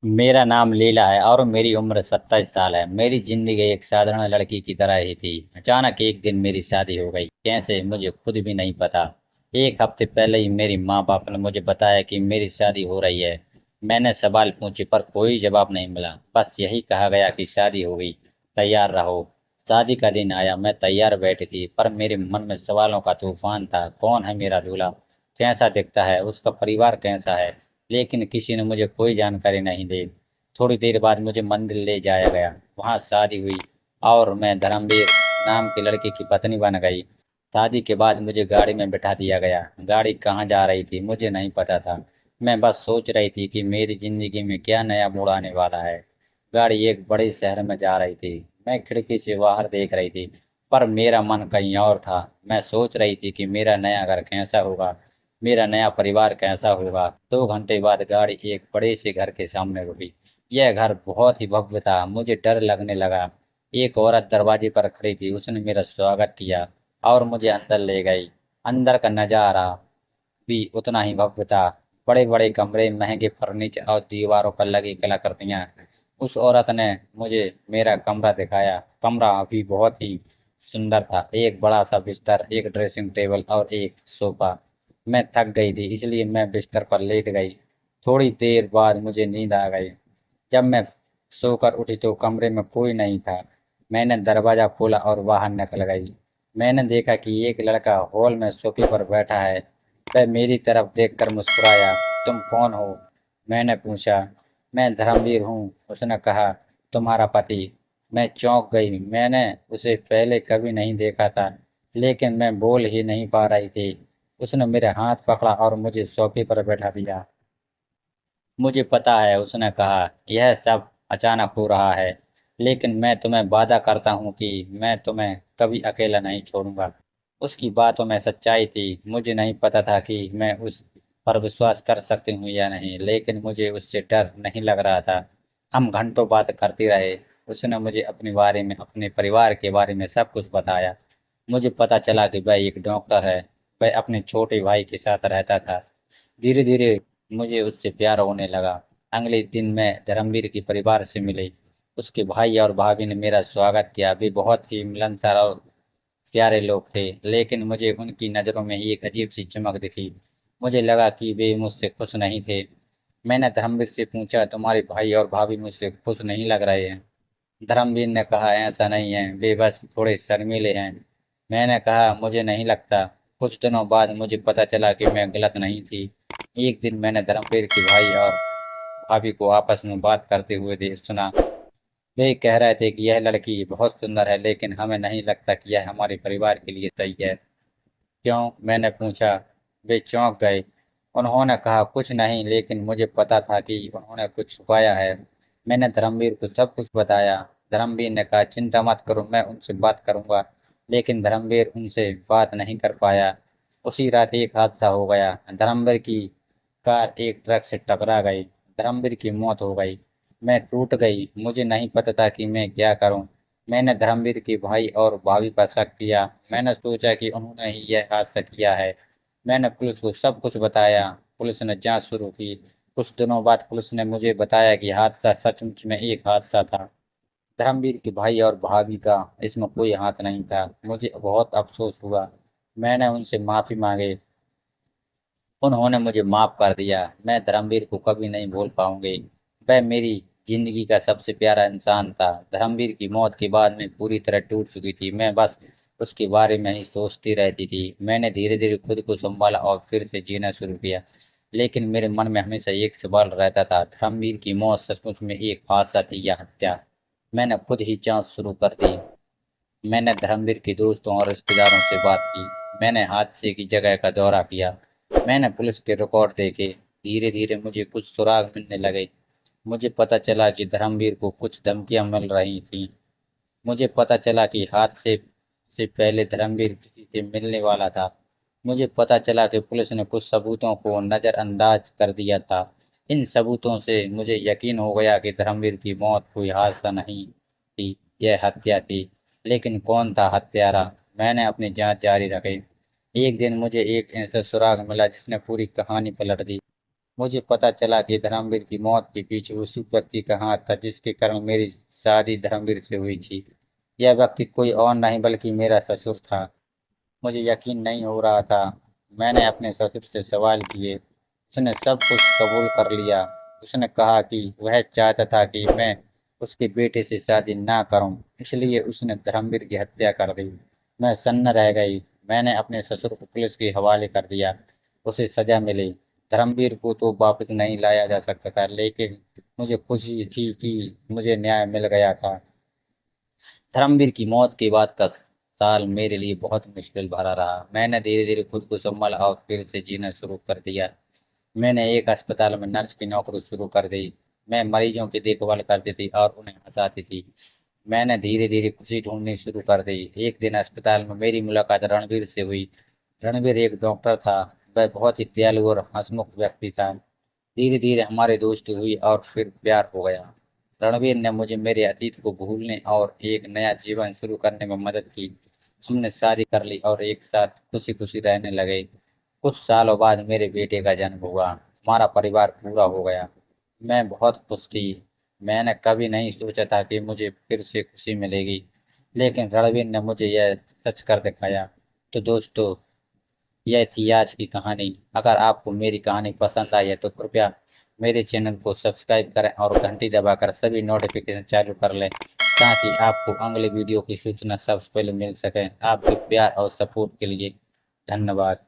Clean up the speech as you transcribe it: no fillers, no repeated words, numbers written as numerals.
मेरा नाम लीला है और मेरी उम्र 27 साल है। मेरी जिंदगी एक साधारण लड़की की तरह ही थी। अचानक एक दिन मेरी शादी हो गई, कैसे मुझे खुद भी नहीं पता। एक हफ्ते पहले ही मेरी माँ बाप ने मुझे बताया कि मेरी शादी हो रही है। मैंने सवाल पूछे पर कोई जवाब नहीं मिला, बस यही कहा गया कि शादी हो गई, तैयार रहो। शादी का दिन आया, मैं तैयार बैठी थी पर मेरे मन में सवालों का तूफान था। कौन है मेरा दूल्हा, कैसा दिखता है, उसका परिवार कैसा है। लेकिन किसी ने मुझे कोई जानकारी नहीं दी। थोड़ी देर बाद मुझे मंदिर ले जाया गया, वहाँ शादी हुई और मैं धर्मवीर नाम की लड़की की पत्नी बन गई। शादी के बाद मुझे गाड़ी में बिठा दिया गया। गाड़ी कहाँ जा रही थी मुझे नहीं पता था। मैं बस सोच रही थी कि मेरी जिंदगी में क्या नया मोड़ आने वाला है। गाड़ी एक बड़े शहर में जा रही थी। मैं खिड़की से बाहर देख रही थी पर मेरा मन कहीं और था। मैं सोच रही थी कि मेरा नया घर कैसा होगा, मेरा नया परिवार कैसा होगा। 2 घंटे बाद गाड़ी एक बड़े से घर के सामने रुकी। यह घर बहुत ही भव्य था, मुझे डर लगने लगा। एक औरत दरवाजे पर खड़ी थी, उसने मेरा स्वागत किया और मुझे अंदर ले गई। अंदर का नजारा भी उतना ही भव्य था। बड़े बड़े कमरे, महंगे फर्नीचर और दीवारों पर लगी कलाकृतियां। उस औरत ने मुझे मेरा कमरा दिखाया। कमरा अभी बहुत ही सुंदर था। एक बड़ा सा बिस्तर, एक ड्रेसिंग टेबल और एक सोफा। मैं थक गई थी इसलिए मैं बिस्तर पर लेट गई। थोड़ी देर बाद मुझे नींद आ गई। जब मैं सोकर उठी तो कमरे में कोई नहीं था। मैंने दरवाजा खोला और बाहर निकल गई। मैंने देखा कि एक लड़का हॉल में सोफे पर बैठा है। वह मेरी तरफ देखकर मुस्कुराया। तुम कौन हो, मैंने पूछा। मैं धर्मवीर हूँ, उसने कहा। तुम्हारा पति। मैं चौंक गई। मैंने उसे पहले कभी नहीं देखा था, लेकिन मैं बोल ही नहीं पा रही थी। उसने मेरे हाथ पकड़ा और मुझे सोफे पर बैठा दिया। मुझे पता है, उसने कहा, यह सब अचानक हो रहा है, लेकिन मैं तुम्हें वादा करता हूँ कि मैं तुम्हें कभी अकेला नहीं छोड़ूंगा। उसकी बातों में सच्चाई थी। मुझे नहीं पता था कि मैं उस पर विश्वास कर सकती हूँ या नहीं, लेकिन मुझे उससे डर नहीं लग रहा था। हम घंटों बात करते रहे। उसने मुझे अपने बारे में, अपने परिवार के बारे में सब कुछ बताया। मुझे पता चला कि वह एक डॉक्टर है। वह अपने छोटे भाई के साथ रहता था। धीरे धीरे मुझे उससे प्यार होने लगा। अगले दिन मैं धर्मवीर के परिवार से मिली। उसके भाई और भाभी ने मेरा स्वागत किया। वे बहुत ही मिलनसार और प्यारे लोग थे, लेकिन मुझे उनकी नज़रों में ही एक अजीब सी चमक दिखी। मुझे लगा कि वे मुझसे खुश नहीं थे। मैंने धर्मवीर से पूछा, तुम्हारे भाई और भाभी मुझसे खुश नहीं लग रहे हैं? धर्मवीर ने कहा, ऐसा नहीं है, वे बस थोड़े शर्मीले हैं। मैंने कहा, मुझे नहीं लगता। कुछ दिनों बाद मुझे पता चला कि मैं गलत नहीं थी। एक दिन मैंने धर्मवीर के भाई और भाभी को आपस में बात करते हुए सुना। वे कह रहे थे कि यह लड़की बहुत सुंदर है, लेकिन हमें नहीं लगता कि यह हमारे परिवार के लिए सही है। क्यों, मैंने पूछा। वे चौंक गए। उन्होंने कहा, कुछ नहीं, लेकिन मुझे पता था कि उन्होंने कुछ छुपाया है। मैंने धर्मवीर को सब कुछ बताया। धर्मवीर ने कहा, चिंता मत करो, मैं उनसे बात करूंगा। लेकिन धर्मवीर उनसे बात नहीं कर पाया। उसी रात एक हादसा हो गया। धर्मवीर की कार एक ट्रक से टकरा गई। धर्मवीर की मौत हो गई। मैं टूट गई। मुझे नहीं पता था कि मैं क्या करूं। मैंने धर्मवीर के भाई और भाभी पर शक किया। मैंने सोचा कि उन्होंने ही यह हादसा किया है। मैंने पुलिस को सब कुछ बताया। पुलिस ने जांच शुरू की। कुछ दिनों बाद पुलिस ने मुझे बताया कि हादसा सचमुच में एक हादसा था। धर्मवीर के भाई और भाभी का इसमें कोई हाथ नहीं था। मुझे बहुत अफसोस हुआ। मैंने उनसे माफ़ी मांगी। उन्होंने मुझे माफ़ कर दिया। मैं धर्मवीर को कभी नहीं भूल पाऊंगी। वह मेरी जिंदगी का सबसे प्यारा इंसान था। धर्मवीर की मौत के बाद मैं पूरी तरह टूट चुकी थी। मैं बस उसके बारे में ही सोचती रहती थी। मैंने धीरे धीरे खुद को संभाला और फिर से जीना शुरू किया। लेकिन मेरे मन में हमेशा एक सवाल रहता था, धर्मवीर की मौत सचमुच में एक हादसा थी या हत्या। मैंने खुद ही जांच शुरू कर दी। मैंने धर्मवीर के दोस्तों और रिश्तेदारों से बात की। मैंने हादसे की जगह का दौरा किया। मैंने पुलिस के रिकॉर्ड देखे। धीरे धीरे मुझे कुछ सुराग मिलने लगे। मुझे पता चला कि धर्मवीर को कुछ धमकियां मिल रही थीं। मुझे पता चला कि हादसे से पहले धर्मवीर किसी से मिलने वाला था। मुझे पता चला कि पुलिस ने कुछ सबूतों को नज़रअंदाज कर दिया था। इन सबूतों से मुझे यकीन हो गया कि धर्मवीर की मौत कोई हादसा नहीं थी, यह हत्या थी। लेकिन कौन था हत्यारा? मैंने अपनी जांच जारी रखी। एक दिन मुझे एक ऐसा सुराग मिला जिसने पूरी कहानी पलट दी। मुझे पता चला कि धर्मवीर की मौत के पीछे उसी व्यक्ति का हाथ था जिसके कारण मेरी शादी धर्मवीर से हुई थी। यह व्यक्ति कोई और नहीं बल्कि मेरा ससुर था। मुझे यकीन नहीं हो रहा था। मैंने अपने ससुर से सवाल किए। उसने सब कुछ कबूल कर लिया। उसने कहा कि वह चाहता था कि मैं उसके बेटे से शादी ना करूं, इसलिए उसने धर्मवीर की हत्या कर दी। मैं सन्न रह गई। मैंने अपने ससुर को पुलिस के हवाले कर दिया। उसे सजा मिली। धर्मवीर को तो वापस नहीं लाया जा सकता था, लेकिन मुझे खुशी थी कि मुझे न्याय मिल गया था। धर्मवीर की मौत के बाद का साल मेरे लिए बहुत मुश्किल भरा रहा। मैंने धीरे धीरे खुद को संभाला और फिर से जीना शुरू कर दिया। मैंने एक अस्पताल में नर्स की नौकरी शुरू कर दी। मैं मरीजों की देखभाल करती थी और उन्हें हंसाती थी। मैंने धीरे धीरे खुशी ढूंढनी शुरू कर दी। एक दिन अस्पताल में मेरी मुलाकात रणवीर से हुई। रणवीर एक डॉक्टर था। वह बहुत ही दयालु और हंसमुख व्यक्ति था। धीरे धीरे हमारी दोस्ती हुई और फिर प्यार हो गया। रणवीर ने मुझे मेरे अतीत को भूलने और एक नया जीवन शुरू करने में मदद की। हमने शादी कर ली और एक साथ खुशी खुशी रहने लगे। कुछ सालों बाद मेरे बेटे का जन्म हुआ। हमारा परिवार पूरा हो गया। मैं बहुत खुश थी। मैंने कभी नहीं सोचा था कि मुझे फिर से खुशी मिलेगी, लेकिन रणवीर ने मुझे यह सच कर दिखाया। तो दोस्तों, यह थी आज की कहानी। अगर आपको मेरी कहानी पसंद आई है तो कृपया मेरे चैनल को सब्सक्राइब करें और घंटी दबाकर सभी नोटिफिकेशन चालू कर लें, ताकि आपको अगले वीडियो की सूचना सबसे पहले मिल सके। आपके प्यार और सपोर्ट के लिए धन्यवाद।